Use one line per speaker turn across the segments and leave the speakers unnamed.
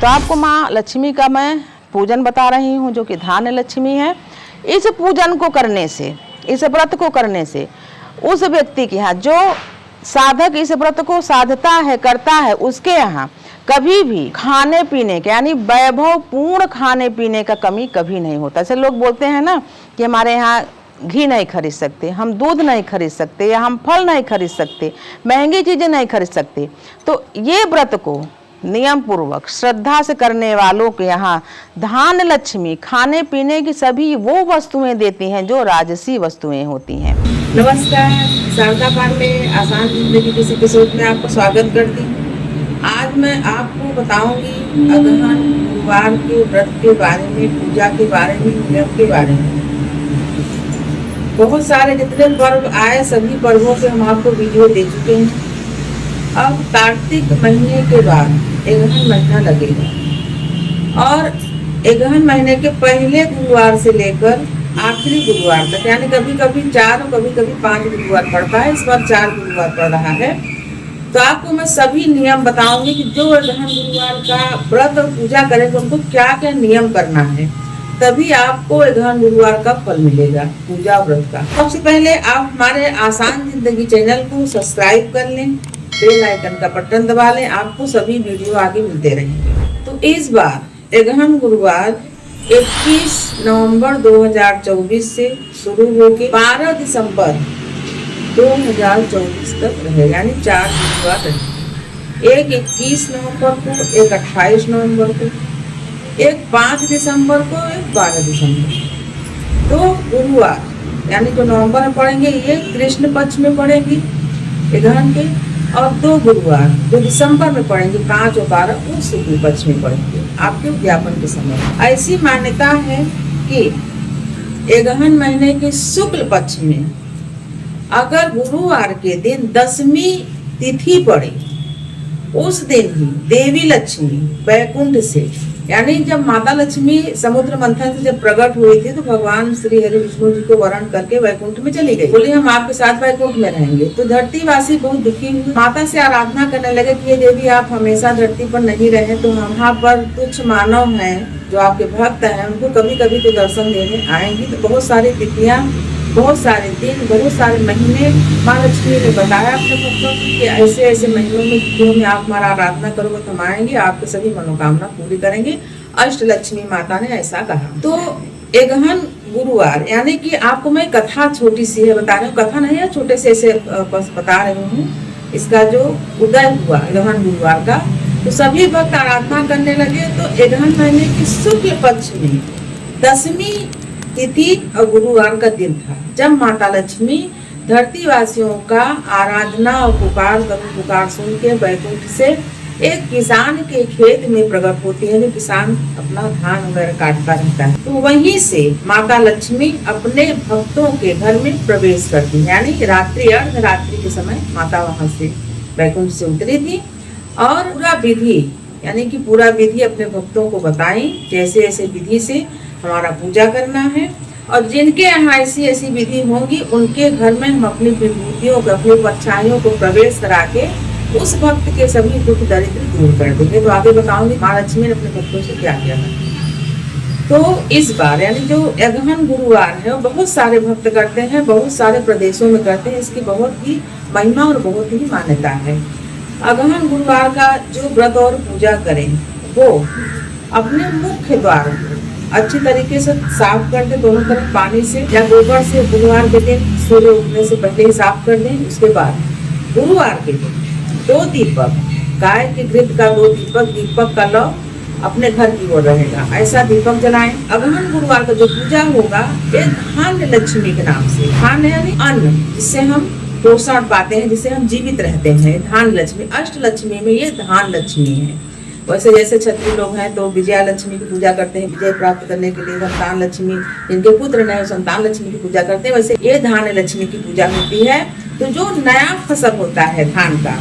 तो आपको माँ लक्ष्मी का मैं पूजन बता रही हूँ, जो कि धान्य लक्ष्मी है। इस पूजन को करने से, इस व्रत को करने से उस व्यक्ति के यहाँ, जो साधक इस व्रत को साधता है, करता है, उसके यहाँ कभी भी खाने पीने के यानी वैभव पूर्ण खाने पीने का कमी कभी नहीं होता। ऐसे लोग बोलते हैं ना कि हमारे यहाँ घी नहीं खरीद सकते, हम दूध नहीं खरीद सकते, या हम फल नहीं खरीद सकते, महंगी चीज़ें नहीं खरीद सकते। तो ये व्रत को नियम पूर्वक श्रद्धा से करने वालों के यहाँ धान्य लक्ष्मी खाने पीने की सभी वो वस्तुएं देती हैं जो राजसी वस्तुएं होती हैं।
नमस्कार, शारदा पांडे आसान जिंदगी किसी एपिसोड में आपको स्वागत करती हूँ। आज मैं आपको बताऊंगी अगहन गुरुवार के व्रत के बारे में, पूजा के बारे में, नियम के बारे में। बहुत सारे जितने पर्व आए सभी पर्वों के हम आपको वीडियो दे चुके हैं। अब कार्तिक महीने के बाद अगहन महीना लगेगा और अगहन महीने के पहले गुरुवार से लेकर आखिरी गुरुवार तक, यानी कभी कभी 4 और कभी कभी 5 गुरुवार पड़ता है। इस बार 4 गुरुवार पड़ रहा है। तो आपको मैं सभी नियम बताऊंगी कि जो अगहन गुरुवार का व्रत और पूजा करेंगे उनको क्या क्या नियम करना है, तभी आपको अगहन गुरुवार का फल मिलेगा पूजा व्रत का। सबसे पहले आप हमारे आसान जिंदगी चैनल को सब्सक्राइब कर लें, बेल आइकन का बटन दबा लें, आपको सभी वीडियो आगे मिलते रहेंगे। तो इस बार अगहन गुरुवार 21 नवंबर 2024 से शुरू होकर 12 दिसंबर 2024 तक रहे, यानी 4 गुरुवार रहे। एक 21 नवंबर को, एक 28 नवंबर को, एक 5 दिसंबर को, एक 12 दिसंबर। 2 गुरुवार यानी जो नवंबर में पड़ेंगे ये कृष्ण पक्ष में पड़ेंगे अगहन के, और 2 गुरुवार जो दिसंबर में पड़ेंगे 5 और 12 वो शुक्ल पक्ष में पड़ेंगे आपके उद्यापन के समय। ऐसी मान्यता है कि अगहन महीने के शुक्ल पक्ष में अगर गुरुवार के दिन 10वीं तिथि पड़े, उस दिन ही देवी लक्ष्मी वैकुंठ से, यानी जब माता लक्ष्मी समुद्र मंथन से जब प्रकट हुई थी तो भगवान श्री हरि विष्णु जी को वरण करके वैकुंठ में चली गई। बोली हम आपके साथ वैकुंठ में रहेंगे। तो धरतीवासी बहुत दुखी हुए, माता से आराधना करने लगे कि ये देवी आप हमेशा धरती पर नहीं रहे तो हम यहाँ पर कुछ मानव हैं जो आपके भक्त हैं, उनको कभी कभी तो दर्शन देने आएंगी। तो बहुत सारी तिथियाँ, बहुत सारे दिन, बहुत सारे महीने माँ लक्ष्मी ने बताया अपने भक्तों कि ऐसे ऐसे महीनों में तिथियों में आप हमारा आराधना करोगे तो हम आएंगे, आपके सभी मनोकामना पूरी करेंगे। अष्ट लक्ष्मी माता ने ऐसा कहा। तो अगहन गुरुवार यानी कि आपको मैं कथा छोटी सी है बता रही हूँ, कथा नहीं है, छोटे से ऐसे बस बता रही हूँ। इसका जो उदय हुआ अगहन गुरुवार का, तो सभी भक्त आराधना करने लगे। तो अगहन महीने की शुक्ल पक्ष में 10वीं तिथि और गुरुवार का दिन था, जब माता लक्ष्मी धरतीवासियों का आराधना और पुकार सुन के वैकुंठ से एक किसान के खेत में प्रकट होती है, जो किसान अपना धान वगैरह काटता रहता है। तो वहीं से माता लक्ष्मी अपने भक्तों के घर में प्रवेश करती है, यानी रात्रि अर्धरात्रि के समय माता वहां से वैकुंठ से उतरी थी और पूरा विधि, यानी कि पूरा विधि अपने भक्तों को बताई, जैसे ऐसे विधि से हमारा पूजा करना है। और जिनके यहाँ ऐसी ऐसी विधि होगी उनके घर में हम अपनी विभूतियों को, अपनी परछाइयों को प्रवेश करा के उस भक्त के सभी दुख दरिद्र दूर कर देंगे। तो आगे बताऊंगी माँ लक्ष्मी ने अपने भक्तों से क्या किया है। तो इस बार यानी जो अगहन गुरुवार है वो बहुत सारे भक्त करते हैं, बहुत सारे प्रदेशों में करते हैं। इसकी बहुत ही महिमा और बहुत ही मान्यता है। अगहन गुरुवार का जो व्रत और पूजा करें वो अपने मुख्य द्वार अच्छी तरीके से साफ कर दें, दोनों तरफ पानी से या गोबर से। गुरुवार के दिन सूर्य उगने से पहले ही साफ कर दें। उसके बाद गुरुवार के दिन 2 दीपक, गाय के घृत का 2 दीपक का लौ अपने घर की ओर रहेगा, ऐसा दीपक जलाएं। अगहन गुरुवार का जो पूजा होगा ये धान्य लक्ष्मी के नाम से, धान्य यानी अन्न, जिससे हम पोषण पाते हैं, जिससे हम जीवित रहते हैं। धान लक्ष्मी, अष्ट लक्ष्मी में ये धान लक्ष्मी है। वैसे जैसे क्षत्रिय लोग हैं तो विजया लक्ष्मी की पूजा करते हैं, विजय प्राप्त करने के लिए। संतान लक्ष्मी, जिनके पुत्र नहीं संतान लक्ष्मी की पूजा करते हैं। वैसे ये धान्य लक्ष्मी की पूजा होती है। तो जो नया फसल होता है धान का,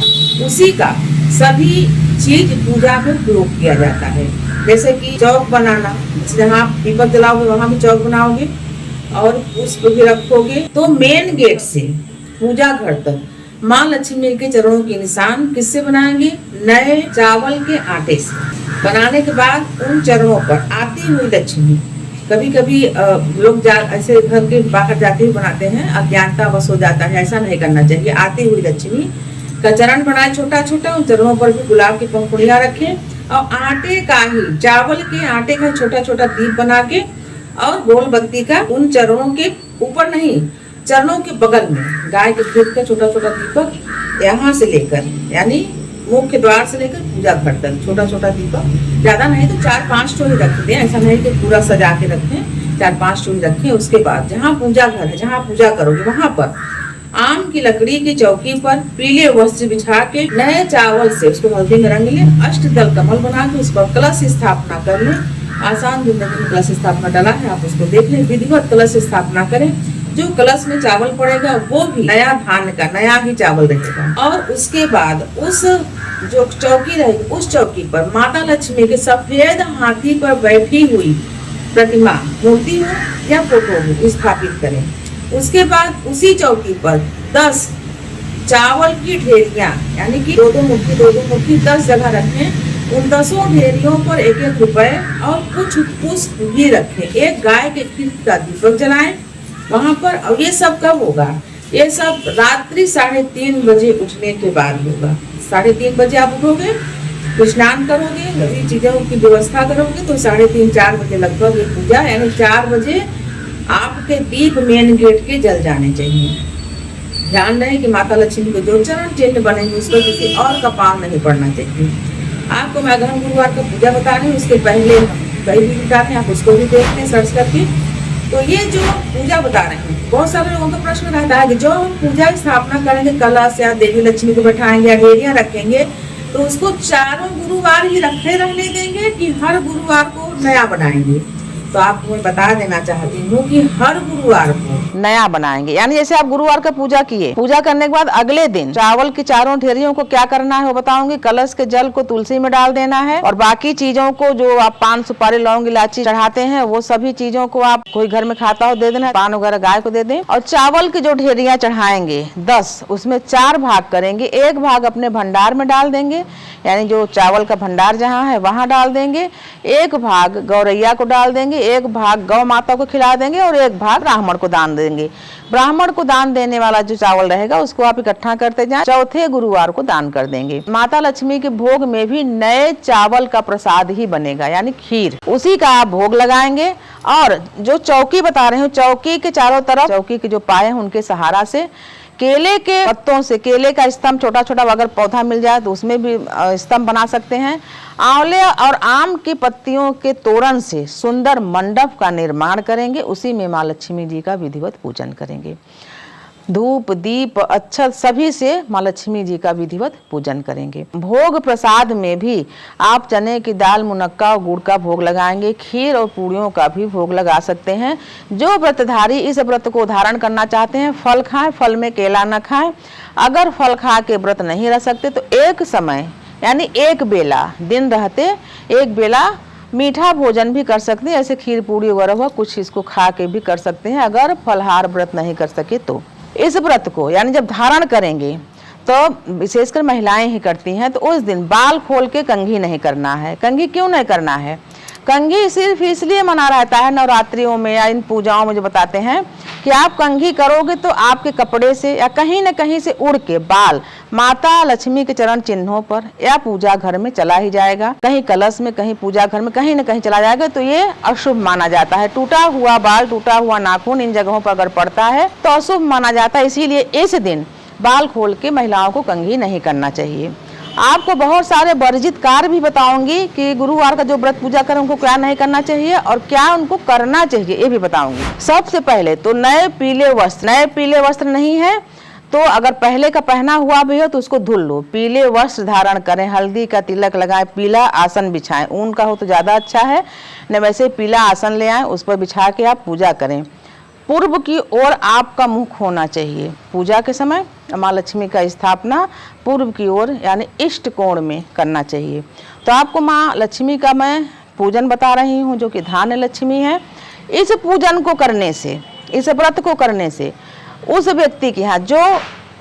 उसी का सभी चीज पूजा में प्रयोग किया जाता है। जैसे कि चौक बनाना, जहाँ आप दीपक जलाओगे वहां भी चौक बनाओगे और पुष्प भी रखोगे। तो मेन गेट से पूजा घर तक माँ लक्ष्मी के चरणों के निशान किससे बनाएंगे? नए चावल के आटे से। बनाने के बाद उन चरणों पर आती हुई लक्ष्मी, कभी कभी लोग ऐसे घर के बाहर जाते ही बनाते हैं, अज्ञानता बस हो जाता है, ऐसा नहीं करना चाहिए। आती हुई लक्ष्मी का चरण बनाए छोटा छोटा, उन चरणों पर भी गुलाब की पंखुड़ियां रखें और आटे का ही, चावल के आटे का छोटा छोटा दीप बना के और गोल बत्ती का उन चरणों के ऊपर नहीं, चरणों के बगल में गाय के घी का छोटा छोटा दीपक यहाँ से लेकर, यानी मुख्य द्वार से लेकर पूजा घर तक छोटा छोटा दीपक, ज्यादा नहीं तो 4-5 टो ही रख दें, ऐसा नहीं कि पूरा सजा के रखें, 4-5 टो ही रखें। उसके बाद जहाँ पूजा घर है, जहाँ पूजा करोगे वहां पर आम की लकड़ी की चौकी पर पीले वस्त्र बिछा के नए चावल से उसको हल्दी में रंग ले, अष्टदल कमल बना के उस पर कलश स्थापना कर ले। आसान जिंदगी में कलश स्थापना डाला है, आप उसको देख लें, विधिवत कलश स्थापना करें। जो कलश में चावल पड़ेगा वो भी नया धान का, नया ही चावल रहेगा। और उसके बाद उस जो चौकी रहेगी, उस चौकी पर माता लक्ष्मी के सफेद हाथी पर बैठी हुई प्रतिमा, मूर्ति हो या फोटो हो, स्थापित करें। उसके बाद उसी चौकी पर 10 चावल की ढेरियां, यानी कि 2-2 मुट्ठी 10 जगह रखें। उन 10 ढेरियों पर 1-1 रुपए और कुछ पुष्प भी रखें। एक गाय के घी का दीपक जलाएं वहां पर। और ये सब कब होगा? ये सब रात्रि 3:30 बजे उठने के बाद होगा। 3:30 बजे आप उठोगे, स्नान करोगे, सभी चीजों की व्यवस्था करोगे तो 3:30-4 बजे लगभग ये पूजा, यानी 4 बजे आपके दीप मेन गेट के जल जाने चाहिए। ध्यान रहे कि माता लक्ष्मी के जो चरण चिन्ह बनेंगे उस पर किसी और का पाँव नहीं पड़ना चाहिए। आपको मैं अगहन गुरुवार का पूजा बता रही हूँ, उसके पहले कई भी बता रहे हैं, आप उसको भी देखते हैं सर्च करके। तो ये जो पूजा बता रहे हैं, बहुत सारे लोगों का प्रश्न रहता है कि जो हम पूजा स्थापना करेंगे, कलश या देवी लक्ष्मी को बैठाएंगे या ढेरियां रखेंगे, तो उसको चारों गुरुवार ही रखे रहने देंगे कि हर गुरुवार को नया बनाएंगे? तो आपको मैं बता देना चाहती हूँ कि हर गुरुवार को
नया बनाएंगे। यानी जैसे आप गुरुवार का पूजा किए, पूजा करने के बाद अगले दिन चावल की चारों ढेरियों को क्या करना है वो बताऊंगी। कलश के जल को तुलसी में डाल देना है और बाकी चीजों को जो आप पान सुपारी लौंग इलायची चढ़ाते हैं वो सभी चीजों को आप कोई घर में खाता हो दे देना, पान वगैरह गाय को दे दें। और चावल की जो ढेरियां चढ़ाएंगे 10, उसमें 4 भाग करेंगे। एक भाग अपने भंडार में डाल देंगे, यानी जो चावल का भंडार जहाँ है वहां डाल देंगे। एक भाग गौरैया को डाल देंगे, एक भाग गौ माता को खिला देंगे और एक भाग ब्राह्मण को दान देंगे। ब्राह्मण को दान देने वाला जो चावल रहेगा उसको आप इकट्ठा करते जाएं, चौथे गुरुवार को दान कर देंगे। माता लक्ष्मी के भोग में भी नए चावल का प्रसाद ही बनेगा, यानी खीर, उसी का आप भोग लगाएंगे। और जो चौकी बता रहे हूँ, चौकी के चारों तरफ चौकी के जो पाए हैं उनके सहारा से केले के पत्तों से, केले का स्तंभ छोटा छोटा अगर पौधा मिल जाए तो उसमें भी स्तंभ बना सकते हैं। आंवले और आम की पत्तियों के तोरण से सुंदर मंडप का निर्माण करेंगे, उसी में माँ लक्ष्मी जी का विधिवत पूजन करेंगे। धूप दीप अक्षत सभी से माँ लक्ष्मी जी का विधिवत पूजन करेंगे। भोग प्रसाद में भी आप चने की दाल, मुनक्का और गुड़ का भोग लगाएंगे। खीर और पूड़ियों का भी भोग लगा सकते हैं। जो व्रतधारी इस व्रत को धारण करना चाहते हैं, फल खाएं, फल में केला न खाएं। अगर फल खा के व्रत नहीं रह सकते तो एक समय, यानी एक बेला, दिन रहते एक बेला मीठा भोजन भी कर सकते हैं, ऐसे खीर पूड़ी वगैरह हुआ, कुछ इसको खा के भी कर सकते हैं अगर फलहार व्रत नहीं कर सके तो। इस व्रत को यानी जब धारण करेंगे तो विशेषकर महिलाएं ही करती हैं, तो उस दिन बाल खोल के कंघी नहीं करना है। कंघी क्यों नहीं करना है? कंघी सिर्फ इसलिए मना रहता है नवरात्रियों में या इन पूजाओं में जो बताते हैं कि आप कंघी करोगे तो आपके कपड़े से या कहीं न कहीं से उड़ के बाल माता लक्ष्मी के चरण चिन्हों पर या पूजा घर में चला ही जाएगा, कहीं कलश में, कहीं पूजा घर में, कहीं न कहीं चला जाएगा, तो ये अशुभ माना जाता है। टूटा हुआ बाल, टूटा हुआ नाखून इन जगहों पर अगर पड़ता है तो अशुभ माना जाता है। इसीलिए इस दिन बाल खोल के महिलाओं को कंघी नहीं करना चाहिए। आपको बहुत सारे वर्जित कार्य भी बताऊंगी कि गुरुवार का जो व्रत पूजा करें उनको क्या नहीं करना चाहिए और क्या उनको करना चाहिए, ये भी बताऊंगी। सबसे पहले तो नए पीले वस्त्र नहीं है तो अगर पहले का पहना हुआ भी हो तो उसको धुल लो। पीले वस्त्र धारण करें, हल्दी का तिलक लगाएं, पीला आसन बिछाएं, ऊन का हो तो ज़्यादा अच्छा है, न वैसे पीला आसन ले आएं, उस पर बिछा के आप पूजा करें। पूर्व की ओर आपका मुख होना चाहिए। पूजा के समय माँ लक्ष्मी का स्थापना पूर्व की ओर यानी इष्ट कोण में करना चाहिए। तो आपको माँ लक्ष्मी का मैं पूजन बता रही हूँ जो कि धान्य लक्ष्मी है। इस पूजन को करने से, इस व्रत को करने से उस व्यक्ति के यहाँ, जो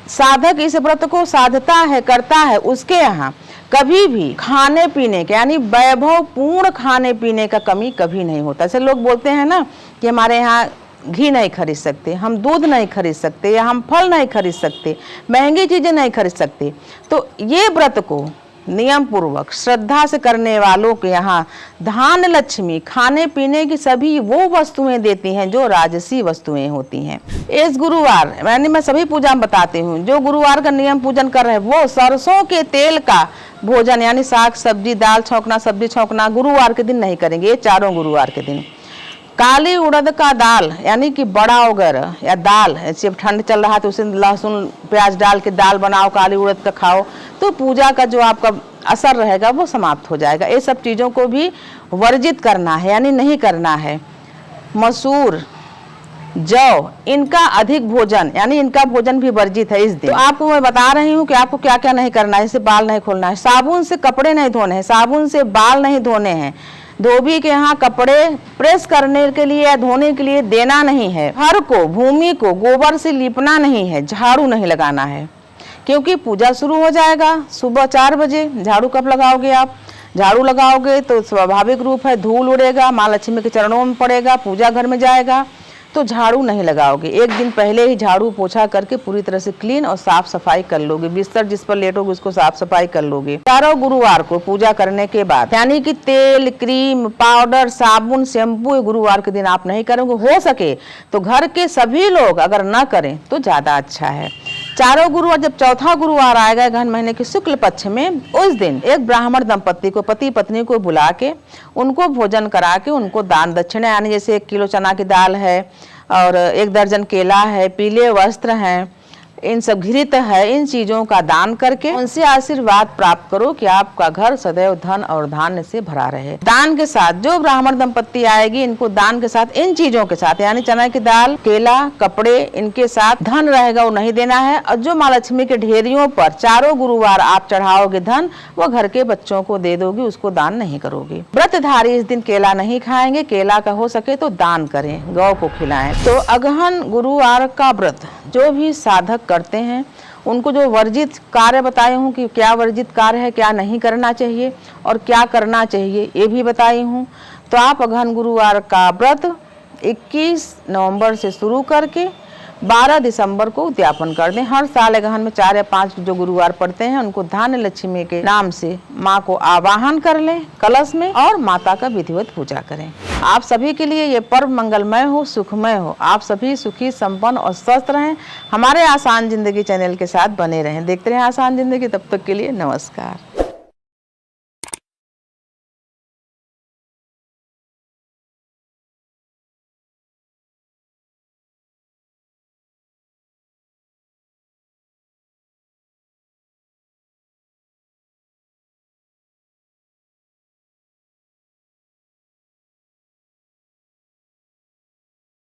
साधक इस व्रत को साधता है, करता है, उसके यहाँ कभी भी खाने पीने के यानी वैभव पूर्ण खाने पीने का कमी कभी नहीं होता। ऐसे लोग बोलते हैं ना कि हमारे यहाँ घी नहीं खरीद सकते, हम दूध नहीं खरीद सकते, या हम फल नहीं खरीद सकते, महंगी चीज़ें नहीं खरीद सकते। तो ये व्रत को नियम पूर्वक श्रद्धा से करने वालों के यहाँ धान लक्ष्मी खाने पीने की सभी वो वस्तुएं देती हैं जो राजसी वस्तुएं होती हैं। इस गुरुवार मैं सभी पूजा में बताती हूँ, जो गुरुवार का नियम पूजन कर रहे हैं वो सरसों के तेल का भोजन यानी साग सब्जी दाल छौंकना सब्जी छौंकना गुरुवार के दिन नहीं करेंगे। ये चारों गुरुवार के दिन काली उड़द का दाल यानी कि बड़ा वगैरह या दाल, जब ठंड चल रहा है तो उसे लहसुन प्याज डाल के दाल बनाओ, काली उड़द का खाओ, तो पूजा का जो आपका असर रहेगा वो समाप्त हो जाएगा। ये सब चीज़ों को भी वर्जित करना है यानी नहीं करना है। मसूर जौ इनका अधिक भोजन यानी इनका भोजन भी वर्जित है इस दिन। तो आपको मैं बता रही हूँ कि आपको क्या क्या नहीं करना है। जैसे बाल नहीं खोलना है, साबुन से कपड़े नहीं धोने हैं, साबुन से बाल नहीं धोने हैं, धोबी के यहाँ कपड़े प्रेस करने के लिए या धोने के लिए देना नहीं है, घर को भूमि को गोबर से लीपना नहीं है, झाड़ू नहीं लगाना है, क्योंकि पूजा शुरू हो जाएगा सुबह 4 बजे। झाड़ू कब लगाओगे आप? झाड़ू लगाओगे तो स्वाभाविक रूप है धूल उड़ेगा, माँ लक्ष्मी के चरणों में पड़ेगा, पूजा घर में जाएगा, तो झाड़ू नहीं लगाओगे। एक दिन पहले ही झाड़ू पोछा करके पूरी तरह से क्लीन और साफ सफाई कर लोगे, बिस्तर जिस पर लेटोगे उसको साफ सफाई कर लोगे। चारों गुरुवार को पूजा करने के बाद यानी कि तेल क्रीम पाउडर साबुन शैम्पू गुरुवार के दिन आप नहीं करोगे। हो सके तो घर के सभी लोग अगर न करें तो ज्यादा अच्छा है। चारों गुरुवार जब चौथा गुरुवार आएगा गहन महीने के शुक्ल पक्ष में, उस दिन एक ब्राह्मण दंपत्ति को पति पत्नी को बुला के उनको भोजन करा के उनको दान दक्षिणा यानी जैसे 1 किलो चना की दाल है और 1 दर्जन केला है, पीले वस्त्र हैं, इन सब घृत है, इन चीजों का दान करके उनसे आशीर्वाद प्राप्त करो कि आपका घर सदैव धन और धान्य से भरा रहे। दान के साथ जो ब्राह्मण दंपत्ति आएगी इनको दान के साथ इन चीजों के साथ यानी चना की दाल केला कपड़े इनके साथ धन रहेगा वो नहीं देना है। और जो माँ लक्ष्मी के ढेरियों पर चारों गुरुवार आप चढ़ाओगे धन वो घर के बच्चों को दे दोगे, उसको दान नहीं करोगे। व्रतधारी इस दिन केला नहीं खाएंगे, केला का हो सके तो दान करें, गौ को खिलाएं। तो अगहन गुरुवार का व्रत जो भी साधक करते हैं उनको जो वर्जित कार्य बताई हूँ कि क्या वर्जित कार्य है, क्या नहीं करना चाहिए और क्या करना चाहिए ये भी बताई हूँ। तो आप अगहन गुरुवार का व्रत 21 नवंबर से शुरू करके 12 दिसंबर को उद्यापन कर दें। हर साल अगहन में 4 या 5 जो गुरुवार पड़ते हैं उनको धान्य लक्ष्मी के नाम से माँ को आवाहन कर लें कलश में और माता का विधिवत पूजा करें। आप सभी के लिए ये पर्व मंगलमय हो, सुखमय हो। आप सभी सुखी संपन्न और स्वस्थ रहें। हमारे आसान जिंदगी चैनल के साथ बने रहें, देखते रहें आसान जिंदगी। तब तक के लिए नमस्कार।